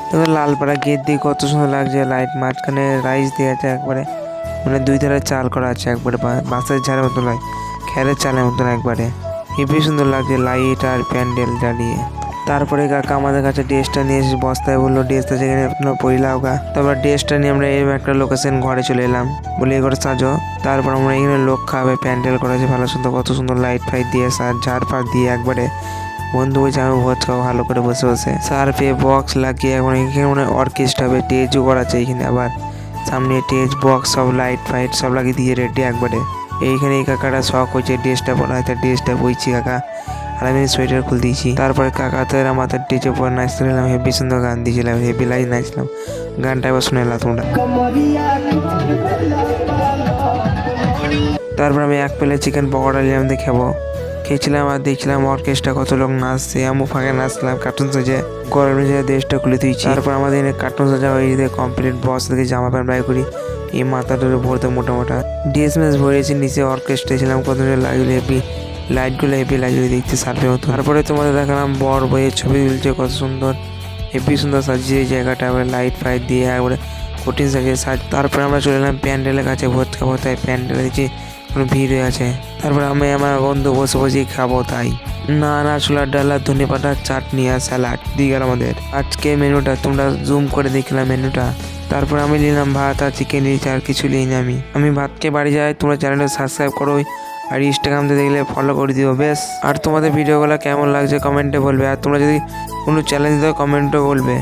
তবে লালপাড়া গেট দিয়ে কত সুন্দর লাগছে, লাইট মাঝখানে রাইস দিয়ে আছে একবারে, মানে দুই ধারে চাল করা আছে একবারে, বাঁশের ঝাড়ের মতো নয়, খেরের চালের মতন একবারে, হেবি সুন্দর লাগছে লাইট আর প্যান্ডেল জ্বালিয়ে। তারপরে কাকা আমাদের কাছে ড্রেসটা নিয়ে এসে বস্তায় বললো ড্রেসটা যেখানে আপনার পরিলাও গা। তারপর ড্রেসটা নিয়ে আমরা এই একটা লোকেশন ঘরে চলে এলাম, বলে এই ঘরে সাজো। তারপর আমরা এখানে লোক খাবে, প্যান্ডেল করেছে ভালো সুন্দর, কত সুন্দর লাইট ফাইট দিয়ে ঝাড় ফাড় দিয়ে একবারে। বন্ধু বলছে আমি ভোজ খাবো ভালো করে বসে বসে, সার্ফে বক্স লাগিয়ে এখন এখানে মানে অর্কেস্ট্রা হবে, স্টেজও করা আছে এইখানে, আবার সামনে স্টেজ বক্স সব লাইট ফাইট সব লাগিয়ে দিয়ে রেডি একবারে। এইখানে এই কাকাটা শখ হয়েছে ড্রেসটা পরা, হয়তো ড্রেসটা বইছি কাকা, আর আমি সোয়েটার খুলে দিয়েছি। তারপরে কাকা তো এরা মাথার টিচে পরে নাচতেছিলাম, হেবি সুন্দর গান দিয়েছিলাম, হেবি লাইট নাচলাম। গানটা এবার শুনে এলাম তোমরা। তারপর আমি এক প্লেট চিকেন পকোড়া নিলাম দিয়ে খেয়েছিলাম আর দেখছিলাম অর্কেস্ট্রা কত লোক নাচছে, আমি ফাঁকে নাচলাম কার্টুন সাজে, গরমে যে দেশটা খুলে দিয়েছি। তারপর আমাদের কার্টুন সাজা হয়ে যেতে কমপ্লিট, বস থেকে জামা প্যান্ট বাই করি, এই মাথাটা ভরতে মোটা মোটা ড্রেস ম্যাস ভরেছি, নিচে অর্কেস্ট্রা ছিলাম, কত লাগলো হেভি লাইটগুলো, হেভি লাগিয়ে দেখতে সার্ভে হতো। তারপরে তোমাদের দেখালাম বর বইয়ের ছবি তুলছে, কত সুন্দর হেভি সুন্দর সাজিয়ে এই জায়গাটা, আবার লাইট ফাইট দিয়ে একবারে কঠিন সাজিয়ে তারপরে আমরা চলে এলাম প্যান্ডেলের কাছে ভোজ খাবো, তাই প্যান্ডেলে দিচ্ছি কোনো ভিড় হয়ে আছে। তারপরে আমি আমার বন্ধু বসে বসে খাবো, তাই না ছোলার ডাল আর ধনে পাতার চাটনি আর স্যালাড দিয়ে গেল আমাদের আজকে মেনুটা, তোমরা জুম করে দেখলাম মেনুটা। তারপর আমি নিলাম ভাত আর চিকেন নিয়েছি, আর কিছু নিইনি। আমি ভাতকে বাড়ি যাই, তোমরা চ্যানেলটা সাবস্ক্রাইব করো আর ইনস্টাগ্রামতে দেখলে ফলো করে দিও বেশ। আর তোমাদের ভিডিওগুলো কেমন লাগছে কমেন্টে বলবে, আর তোমরা যদি কোনো চ্যালেঞ্জ দাও কমেন্টও বলবে।